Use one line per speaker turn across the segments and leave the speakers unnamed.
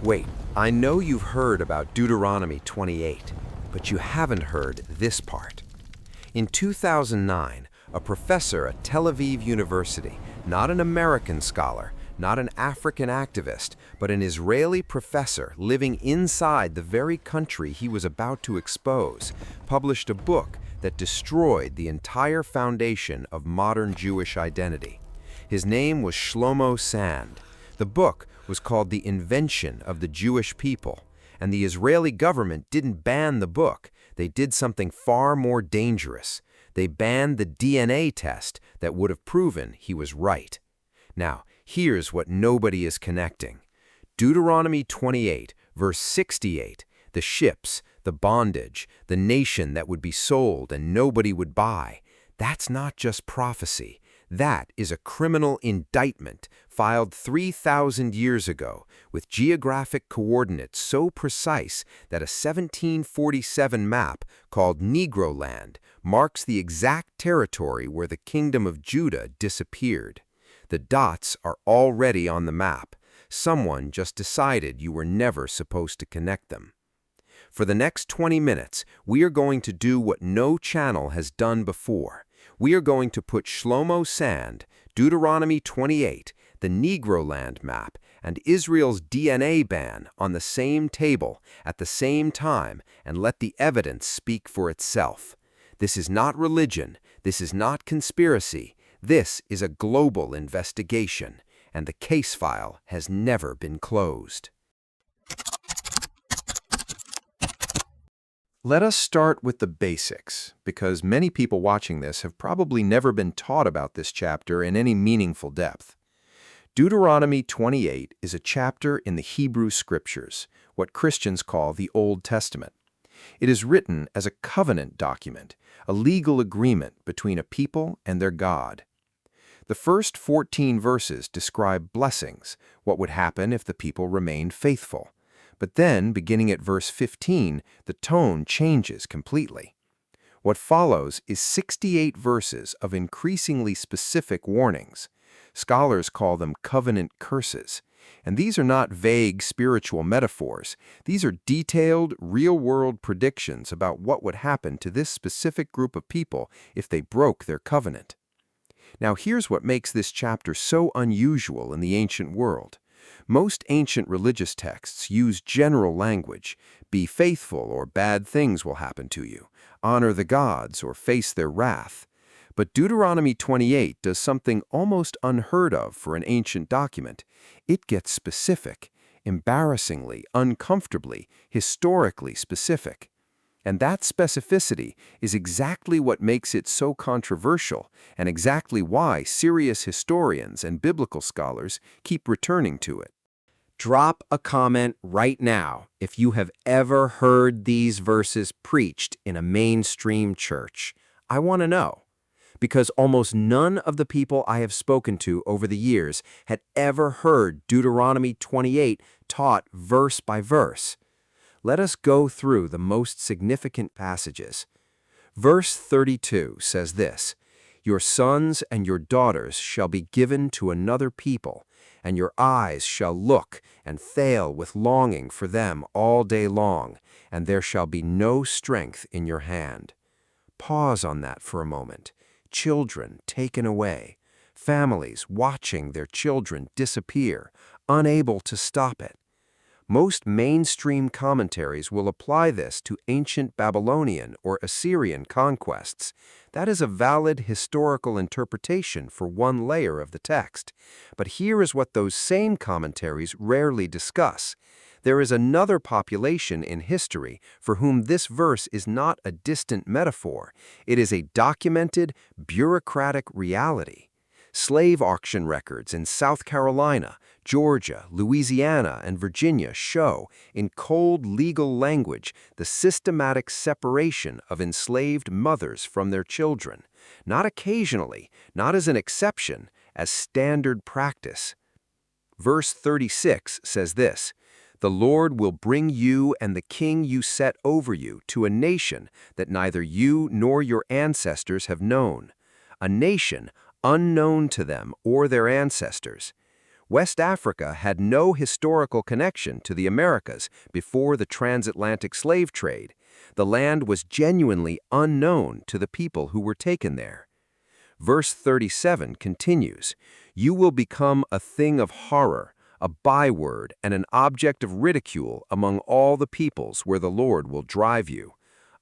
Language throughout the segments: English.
Wait, I know you've heard about Deuteronomy 28, but you haven't heard this part. In 2009, a professor at Tel Aviv University, not an American scholar, not an African activist, but an Israeli professor living inside the very country he was about to expose, published a book that destroyed the entire foundation of modern Jewish identity. His name was Shlomo Sand. The book was called The Invention of the Jewish People, and the Israeli government didn't ban the book. They did something far more dangerous. They banned the DNA test that would have proven he was right. Now, here's what nobody is connecting. Deuteronomy 28, verse 68, the ships, the bondage, the nation that would be sold and nobody would buy, that's not just prophecy. That is a criminal indictment filed 3,000 years ago with geographic coordinates so precise that a 1747 map called Negro Land marks the exact territory where the kingdom of Judah disappeared. The dots are already on the map. Someone just decided you were never supposed to connect them. For the next 20 minutes, we are going to do what no channel has done before. We are going to put Shlomo Sand, Deuteronomy 28, the Negro Land map, and Israel's DNA ban on the same table at the same time and let the evidence speak for itself. This is not religion. This is not conspiracy. This is a global investigation, and the case file has never been closed. Let us start with the basics, because many people watching this have probably never been taught about this chapter in any meaningful depth. Deuteronomy 28 is a chapter in the Hebrew Scriptures, what Christians call the Old Testament. It is written as a covenant document, a legal agreement between a people and their God. The first 14 verses describe blessings, what would happen if the people remained faithful. But then, beginning at verse 15, the tone changes completely. What follows is 68 verses of increasingly specific warnings. Scholars call them covenant curses. And these are not vague spiritual metaphors. These are detailed, real-world predictions about what would happen to this specific group of people if they broke their covenant. Now, here's what makes this chapter so unusual in the ancient world. Most ancient religious texts use general language. Be faithful or bad things will happen to you. Honor the gods or face their wrath. But Deuteronomy 28 does something almost unheard of for an ancient document. It gets specific, embarrassingly, uncomfortably, historically specific. And that specificity is exactly what makes it so controversial and exactly why serious historians and biblical scholars keep returning to it. Drop a comment right now if you have ever heard these verses preached in a mainstream church. I want to know, because almost none of the people I have spoken to over the years had ever heard Deuteronomy 28 taught verse by verse. Let us go through the most significant passages. Verse 32 says this, "Your sons and your daughters shall be given to another people, and your eyes shall look and fail with longing for them all day long, and there shall be no strength in your hand." Pause on that for a moment. Children taken away, families watching their children disappear, unable to stop it. Most mainstream commentaries will apply this to ancient Babylonian or Assyrian conquests. That is a valid historical interpretation for one layer of the text. But here is what those same commentaries rarely discuss. There is another population in history for whom this verse is not a distant metaphor. It is a documented, bureaucratic reality. Slave auction records in South Carolina, Georgia, Louisiana, and Virginia show, in cold legal language, the systematic separation of enslaved mothers from their children, not occasionally, not as an exception, as standard practice. Verse 36 says this, "The Lord will bring you and the king you set over you to a nation that neither you nor your ancestors have known, a nation unknown to them or their ancestors." West Africa had no historical connection to the Americas before the transatlantic slave trade. The land was genuinely unknown to the people who were taken there. Verse 37 continues, "You will become a thing of horror, a byword and an object of ridicule among all the peoples where the Lord will drive you."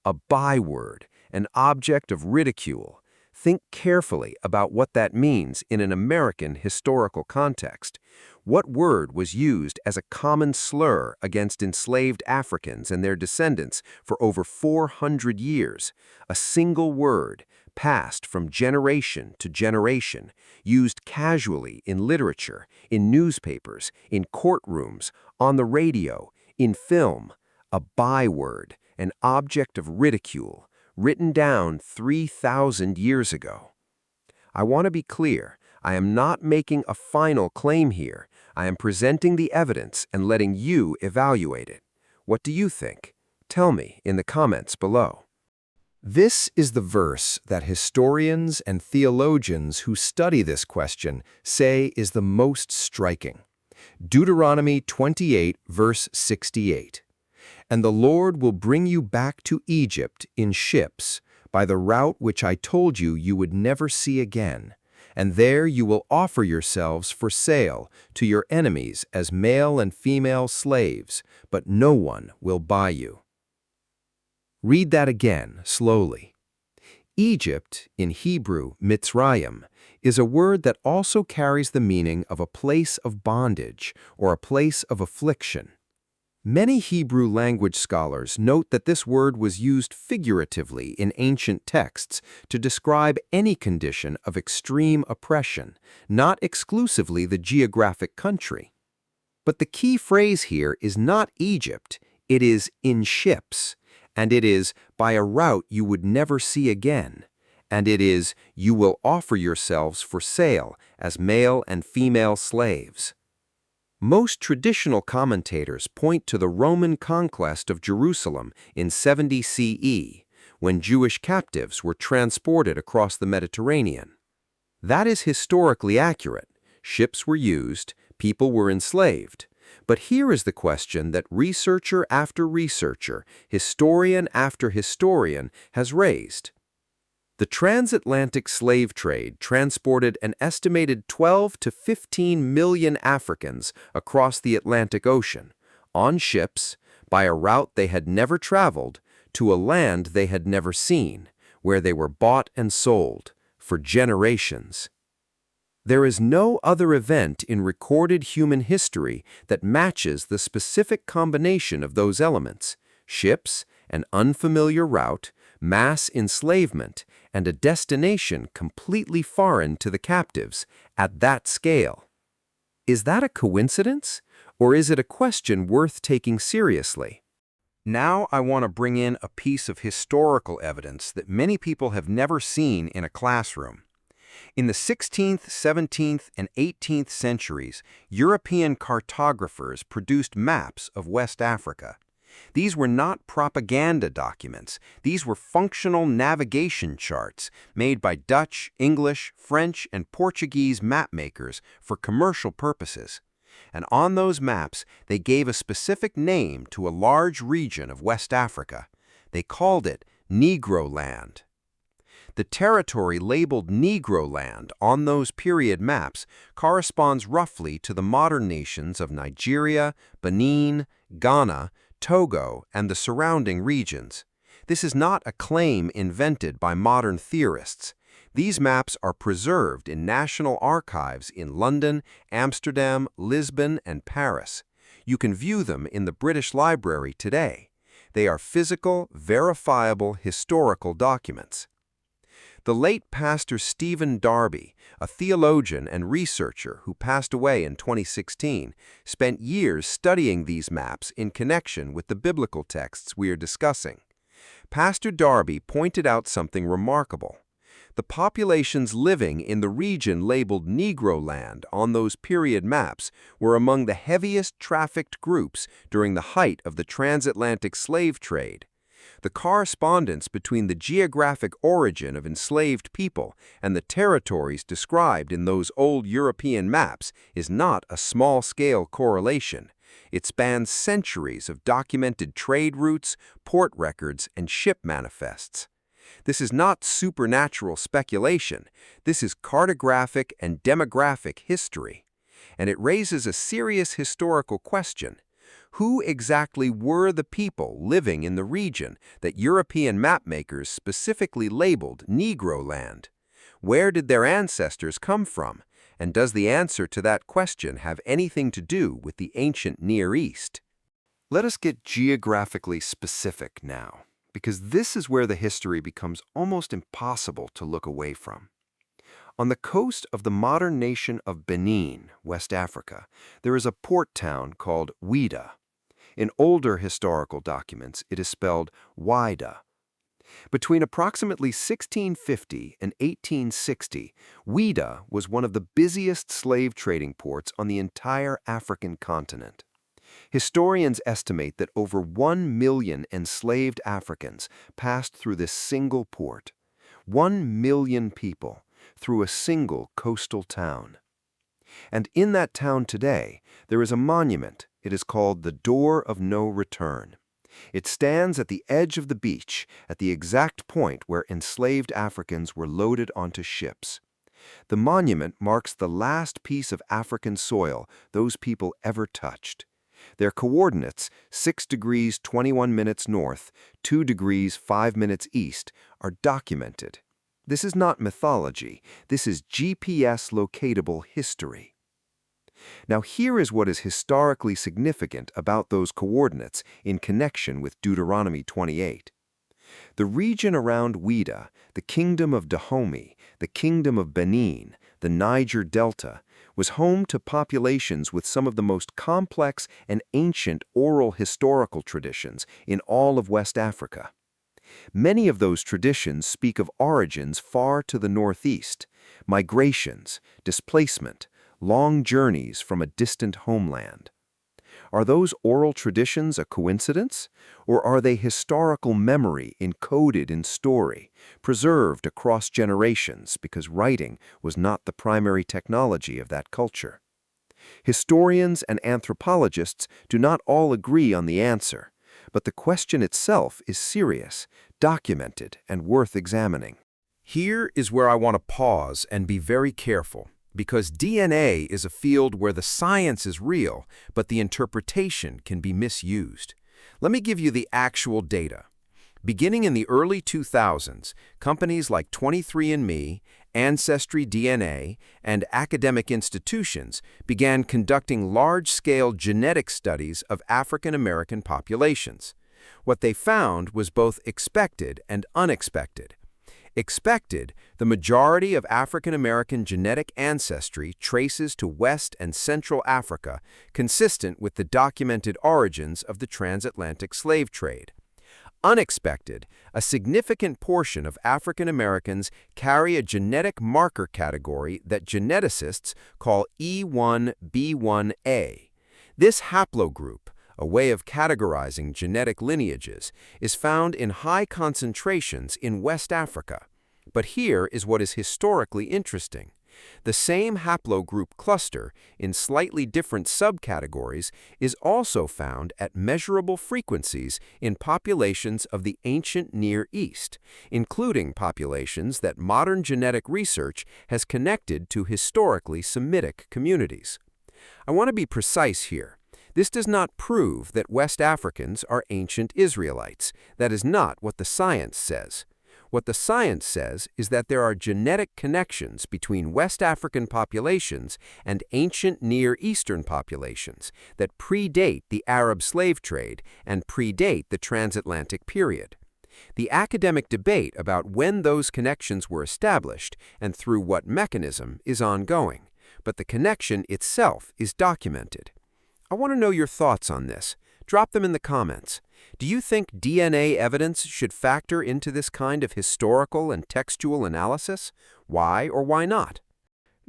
A byword, an object of ridicule. Think carefully about what that means in an American historical context. What word was used as a common slur against enslaved Africans and their descendants for over 400 years? A single word, passed from generation to generation, used casually in literature, in newspapers, in courtrooms, on the radio, in film. A byword, an object of ridicule, written down 3,000 years ago. I want to be clear. I am not making a final claim here. I am presenting the evidence and letting you evaluate it. What do you think? Tell me in the comments below. This is the verse that historians and theologians who study this question say is the most striking. Deuteronomy 28, verse 68. "And the Lord will bring you back to Egypt in ships, by the route which I told you you would never see again. And there you will offer yourselves for sale to your enemies as male and female slaves, but no one will buy you." Read that again, slowly. Egypt, in Hebrew, Mitzrayim, is a word that also carries the meaning of a place of bondage or a place of affliction. Many Hebrew language scholars note that this word was used figuratively in ancient texts to describe any condition of extreme oppression, not exclusively the geographic country. But the key phrase here is not Egypt, it is in ships, and it is by a route you would never see again, and it is you will offer yourselves for sale as male and female slaves. Most traditional commentators point to the Roman conquest of Jerusalem in 70 CE, when Jewish captives were transported across the Mediterranean. That is historically accurate. Ships were used, people were enslaved. But here is the question that researcher after researcher, historian after historian has raised. The transatlantic slave trade transported an estimated 12 to 15 million Africans across the Atlantic Ocean, on ships, by a route they had never traveled, to a land they had never seen, where they were bought and sold for generations. There is no other event in recorded human history that matches the specific combination of those elements: ships, an unfamiliar route, mass enslavement, and a destination completely foreign to the captives at that scale. Is that a coincidence, or is it a question worth taking seriously? Now I want to bring in a piece of historical evidence that many people have never seen in a classroom. In the 16th, 17th, and 18th centuries, European cartographers produced maps of West Africa. These were not propaganda documents. These were functional navigation charts made by Dutch, English, French, and Portuguese mapmakers for commercial purposes. And on those maps, they gave a specific name to a large region of West Africa. They called it Negro Land. The territory labeled Negro Land on those period maps corresponds roughly to the modern nations of Nigeria, Benin, Ghana, Togo, and the surrounding regions. This is not a claim invented by modern theorists. These maps are preserved in national archives in London, Amsterdam, Lisbon, and Paris. You can view them in the British Library today. They are physical, verifiable historical documents. The late Pastor Stephen Darby, a theologian and researcher who passed away in 2016, spent years studying these maps in connection with the biblical texts we are discussing. Pastor Darby pointed out something remarkable. The populations living in the region labeled Negro Land on those period maps were among the heaviest trafficked groups during the height of the transatlantic slave trade. The correspondence between the geographic origin of enslaved people and the territories described in those old European maps is not a small-scale correlation. It spans centuries of documented trade routes, port records, and ship manifests. This is not supernatural speculation. This is cartographic and demographic history. And it raises a serious historical question. Who exactly were the people living in the region that European mapmakers specifically labeled Negro land? Where did their ancestors come from? And does the answer to that question have anything to do with the ancient Near East? Let us get geographically specific now, because this is where the history becomes almost impossible to look away from. On the coast of the modern nation of Benin, West Africa, there is a port town called Ouidah. In older historical documents, it is spelled Wida. Between approximately 1650 and 1860, Ouidah was one of the busiest slave trading ports on the entire African continent. Historians estimate that over 1 million enslaved Africans passed through this single port. 1 million people through a single coastal town. And in that town today, there is a monument. It is called the Door of No Return. It stands at the edge of the beach, at the exact point where enslaved Africans were loaded onto ships. The monument marks the last piece of African soil those people ever touched. Their coordinates, 6 degrees 21 minutes north, 2 degrees 5 minutes east, are documented. This is not mythology. This is GPS locatable history. Now here is what is historically significant about those coordinates in connection with Deuteronomy 28. The region around Ouidah, the kingdom of Dahomey, the kingdom of Benin, the Niger Delta, was home to populations with some of the most complex and ancient oral historical traditions in all of West Africa. Many of those traditions speak of origins far to the northeast, migrations, displacement, long journeys from a distant homeland. Are those oral traditions a coincidence, or are they historical memory encoded in story, preserved across generations because writing was not the primary technology of that culture? Historians and anthropologists do not all agree on the answer, but the question itself is serious, documented, and worth examining. Here is where I want to pause and be very careful, because DNA is a field where the science is real, but the interpretation can be misused. Let me give you the actual data. Beginning in the early 2000s, companies like 23andMe, Ancestry DNA, and academic institutions began conducting large-scale genetic studies of African American populations. What they found was both expected and unexpected. Expected, the majority of African American genetic ancestry traces to West and Central Africa, consistent with the documented origins of the transatlantic slave trade. Unexpected, a significant portion of African Americans carry a genetic marker category that geneticists call E1B1A. This haplogroup, a way of categorizing genetic lineages, is found in high concentrations in West Africa. But here is what is historically interesting. The same haplogroup cluster, in slightly different subcategories, is also found at measurable frequencies in populations of the ancient Near East, including populations that modern genetic research has connected to historically Semitic communities. I want to be precise here. This does not prove that West Africans are ancient Israelites. That is not what the science says. What the science says is that there are genetic connections between West African populations and ancient Near Eastern populations that predate the Arab slave trade and predate the transatlantic period. The academic debate about when those connections were established and through what mechanism is ongoing, but the connection itself is documented. I want to know your thoughts on this. Drop them in the comments. Do you think DNA evidence should factor into this kind of historical and textual analysis? Why or why not?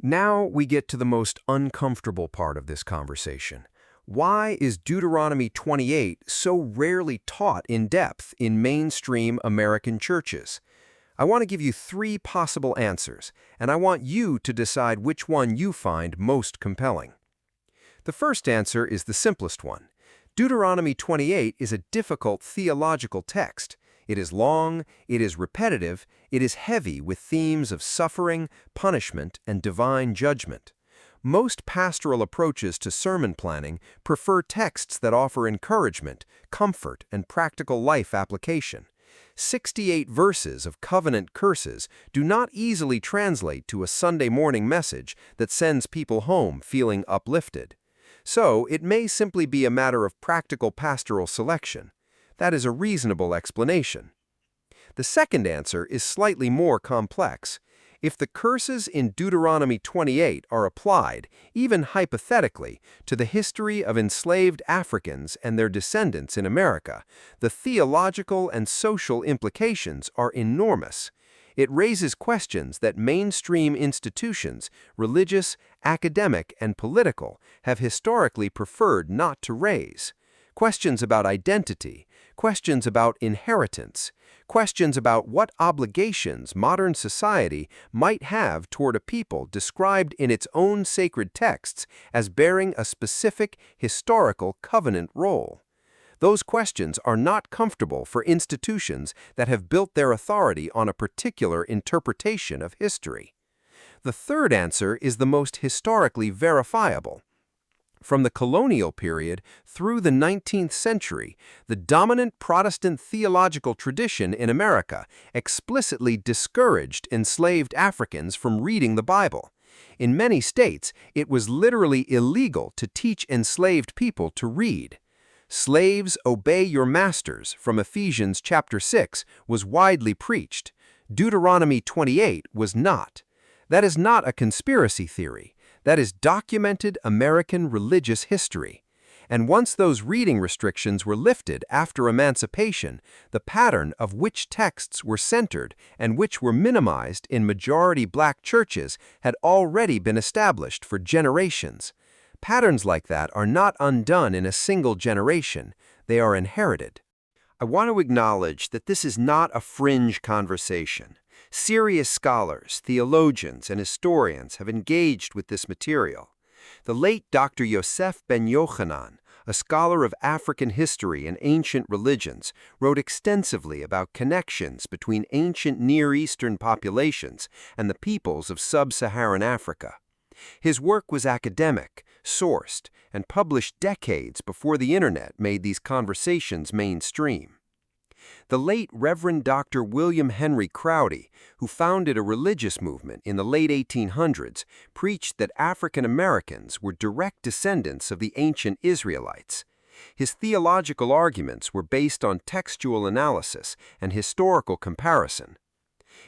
Now we get to the most uncomfortable part of this conversation. Why is Deuteronomy 28 so rarely taught in depth in mainstream American churches? I want to give you 3 possible answers, and I want you to decide which one you find most compelling. The first answer is the simplest one. Deuteronomy 28 is a difficult theological text. It is long, it is repetitive, it is heavy with themes of suffering, punishment, and divine judgment. Most pastoral approaches to sermon planning prefer texts that offer encouragement, comfort, and practical life application. 68 verses of covenant curses do not easily translate to a Sunday morning message that sends people home feeling uplifted. So, it may simply be a matter of practical pastoral selection. That is a reasonable explanation. The second answer is slightly more complex. If the curses in Deuteronomy 28 are applied, even hypothetically, to the history of enslaved Africans and their descendants in America, the theological and social implications are enormous. It raises questions that mainstream institutions, religious, academic, and political, have historically preferred not to raise. Questions about identity, questions about inheritance, questions about what obligations modern society might have toward a people described in its own sacred texts as bearing a specific historical covenant role. Those questions are not comfortable for institutions that have built their authority on a particular interpretation of history. The third answer is the most historically verifiable. From the colonial period through the 19th century, the dominant Protestant theological tradition in America explicitly discouraged enslaved Africans from reading the Bible. In many states, it was literally illegal to teach enslaved people to read. "Slaves, obey your masters," from Ephesians chapter 6 was widely preached. Deuteronomy 28 was not. That is not a conspiracy theory. That is documented American religious history. And once those reading restrictions were lifted after emancipation, the pattern of which texts were centered and which were minimized in majority black churches had already been established for generations. Patterns like that are not undone in a single generation. They are inherited. I want to acknowledge that this is not a fringe conversation. Serious scholars, theologians, and historians have engaged with this material. The late Dr. Yosef ben Yochanan, a scholar of African history and ancient religions, wrote extensively about connections between ancient Near Eastern populations and the peoples of sub-Saharan Africa. His work was academic, sourced, and published decades before the Internet made these conversations mainstream. The late Reverend Dr. William Henry Crowdy, who founded a religious movement in the late 1800s, preached that African Americans were direct descendants of the ancient Israelites. His theological arguments were based on textual analysis and historical comparison.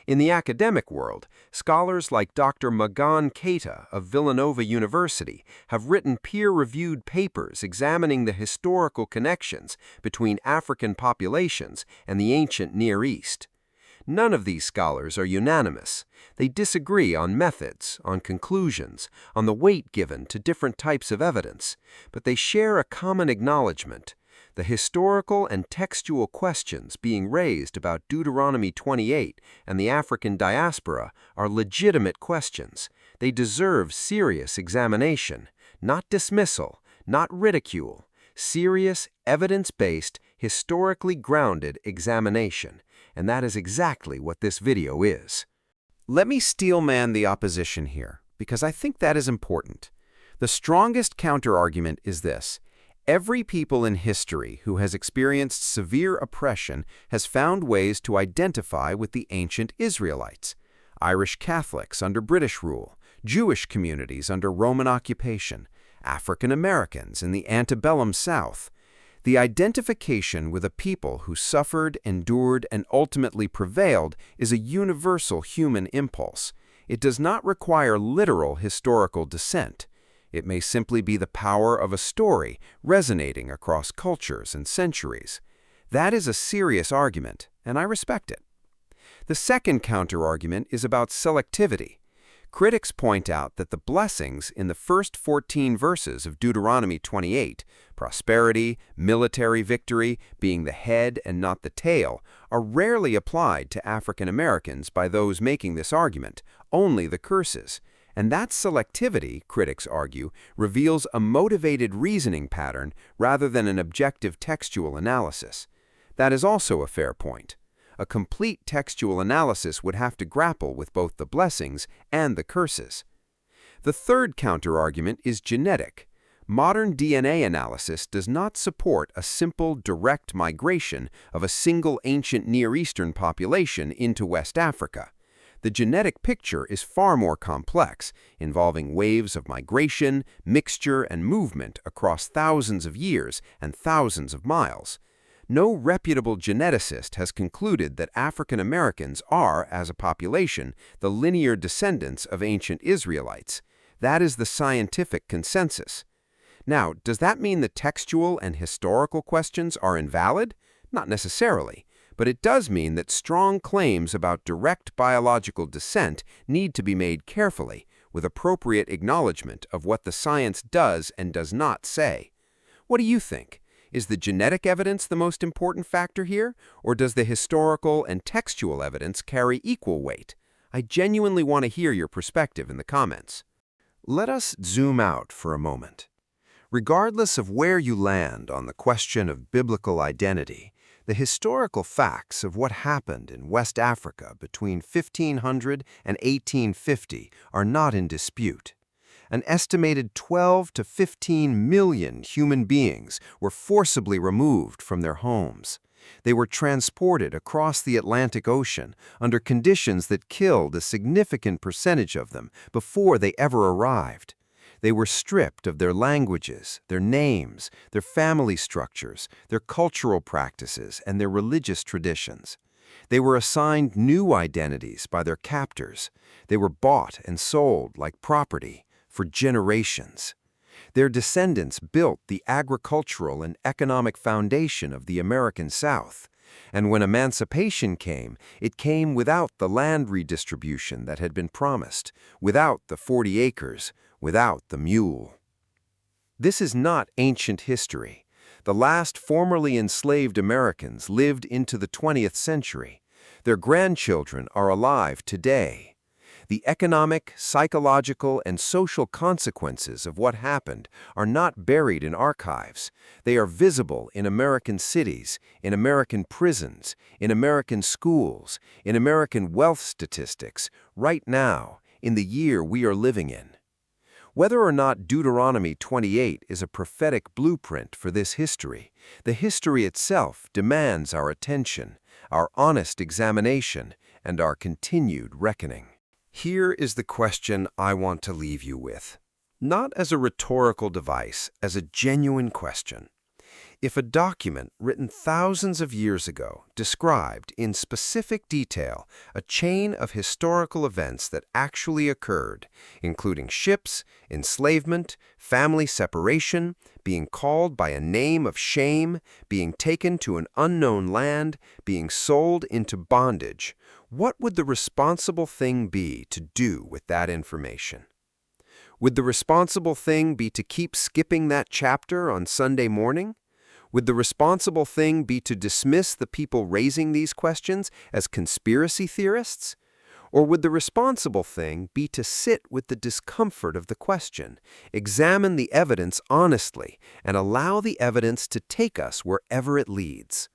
In the academic world, scholars like Dr. Magan Keita of Villanova University have written peer-reviewed papers examining the historical connections between African populations and the ancient Near East. None of these scholars are unanimous. They disagree on methods, on conclusions, on the weight given to different types of evidence, but they share a common acknowledgement. The historical and textual questions being raised about Deuteronomy 28 and the African diaspora are legitimate questions. They deserve serious examination, not dismissal, not ridicule. Serious, evidence-based, historically grounded examination. And that is exactly what this video is. Let me steelman the opposition here, because I think that is important. The strongest counterargument is this. Every people in history who has experienced severe oppression has found ways to identify with the ancient Israelites. Irish Catholics under British rule, Jewish communities under Roman occupation, African Americans in the antebellum South. The identification with a people who suffered, endured, and ultimately prevailed is a universal human impulse. It does not require literal historical descent. It may simply be the power of a story resonating across cultures and centuries. That is a serious argument, and I respect it. The second counterargument is about selectivity.
Critics point out that the blessings in the first 14 verses of Deuteronomy 28, prosperity, military victory, being the head and not the tail, are rarely applied to African Americans by those making this argument, only the curses. And that selectivity, critics argue, reveals a motivated reasoning pattern rather than an objective textual analysis. That is also a fair point. A complete textual analysis would have to grapple with both the blessings and the curses. The third counterargument is genetic. Modern DNA analysis does not support a simple, direct migration of a single ancient Near Eastern population into West Africa. The genetic picture is far more complex, involving waves of migration, mixture, and movement across thousands of years and thousands of miles. No reputable geneticist has concluded that African Americans are, as a population, the linear descendants of ancient Israelites. That is the scientific consensus. Now, does that mean the textual and historical questions are invalid? Not necessarily, but it does mean that strong claims about direct biological descent need to be made carefully, with appropriate acknowledgement of what the science does and does not say. What do you think? Is the genetic evidence the most important factor here, or does the historical and textual evidence carry equal weight? I genuinely want to hear your perspective in the comments.
Let us zoom out for a moment. Regardless of where you land on the question of biblical identity, the historical facts of what happened in West Africa between 1500 and 1850 are not in dispute. An estimated 12 to 15 million human beings were forcibly removed from their homes. They were transported across the Atlantic Ocean under conditions that killed a significant percentage of them before they ever arrived. They were stripped of their languages, their names, their family structures, their cultural practices, and their religious traditions. They were assigned new identities by their captors. They were bought and sold like property for generations. Their descendants built the agricultural and economic foundation of the American South. And when emancipation came, it came without the land redistribution that had been promised, without the 40 acres, without the mule. This is not ancient history. The last formerly enslaved Americans lived into the 20th century. Their grandchildren are alive today. The economic, psychological, and social consequences of what happened are not buried in archives. They are visible in American cities, in American prisons, in American schools, in American wealth statistics, right now, in the year we are living in. Whether or not Deuteronomy 28 is a prophetic blueprint for this history, the history itself demands our attention, our honest examination, and our continued reckoning. Here is the question I want to leave you with, not as a rhetorical device, as a genuine question. If a document written thousands of years ago described in specific detail a chain of historical events that actually occurred, including ships, enslavement, family separation, being called by a name of shame, being taken to an unknown land, being sold into bondage, what would the responsible thing be to do with that information? Would the responsible thing be to keep skipping that chapter on Sunday morning? Would the responsible thing be to dismiss the people raising these questions as conspiracy theorists? Or would the responsible thing be to sit with the discomfort of the question, examine the evidence honestly, and allow the evidence to take us wherever it leads?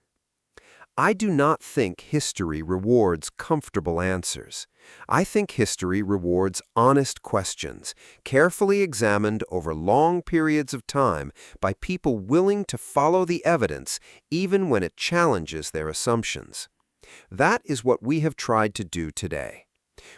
I do not think history rewards comfortable answers. I think history rewards honest questions, carefully examined over long periods of time by people willing to follow the evidence even when it challenges their assumptions. That is what we have tried to do today.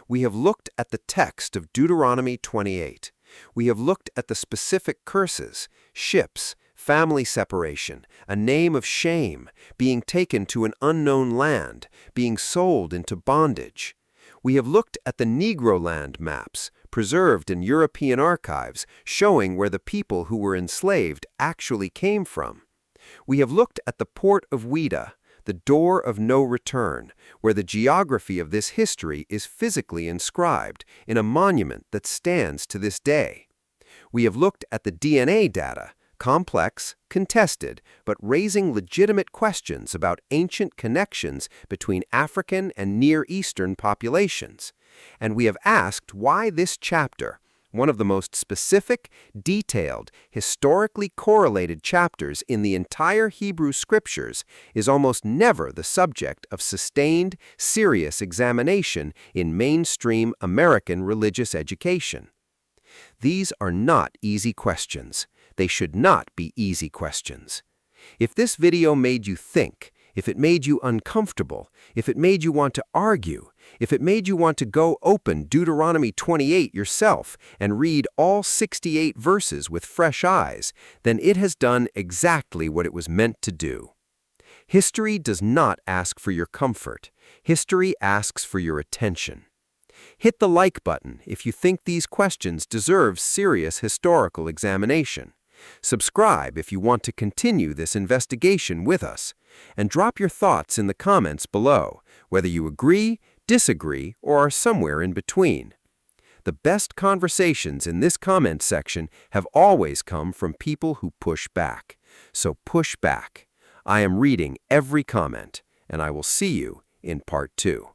We have looked at the text of Deuteronomy 28. We have looked at the specific curses, ships, family separation, a name of shame, being taken to an unknown land, being sold into bondage. We have looked at the Negro land maps, preserved in European archives, showing where the people who were enslaved actually came from. We have looked at the port of Ouidah,
the door of no return, where the geography of this history is physically inscribed in a monument that stands to this day. We have looked at the DNA data, complex, contested, but raising legitimate questions about ancient connections between African and Near Eastern populations. And we have asked why this chapter, one of the most specific, detailed, historically correlated chapters in the entire Hebrew Scriptures, is almost never the subject of sustained, serious examination in mainstream American religious education. These are not easy questions. They should not be easy questions. If this video made you think, if it made you uncomfortable, if it made you want to argue, if it made you want to go open Deuteronomy 28 yourself and read all 68 verses with fresh eyes, then it has done exactly what it was meant to do. History does not ask for your comfort. History asks for your attention. Hit the like button if you think these questions deserve serious historical examination. Subscribe if you want to continue this investigation with us, and drop your thoughts in the comments below, whether you agree, disagree, or are somewhere in between. The best conversations in this comment section have always come from people who push back. So push back. I am reading every comment, and I will see you in part 2.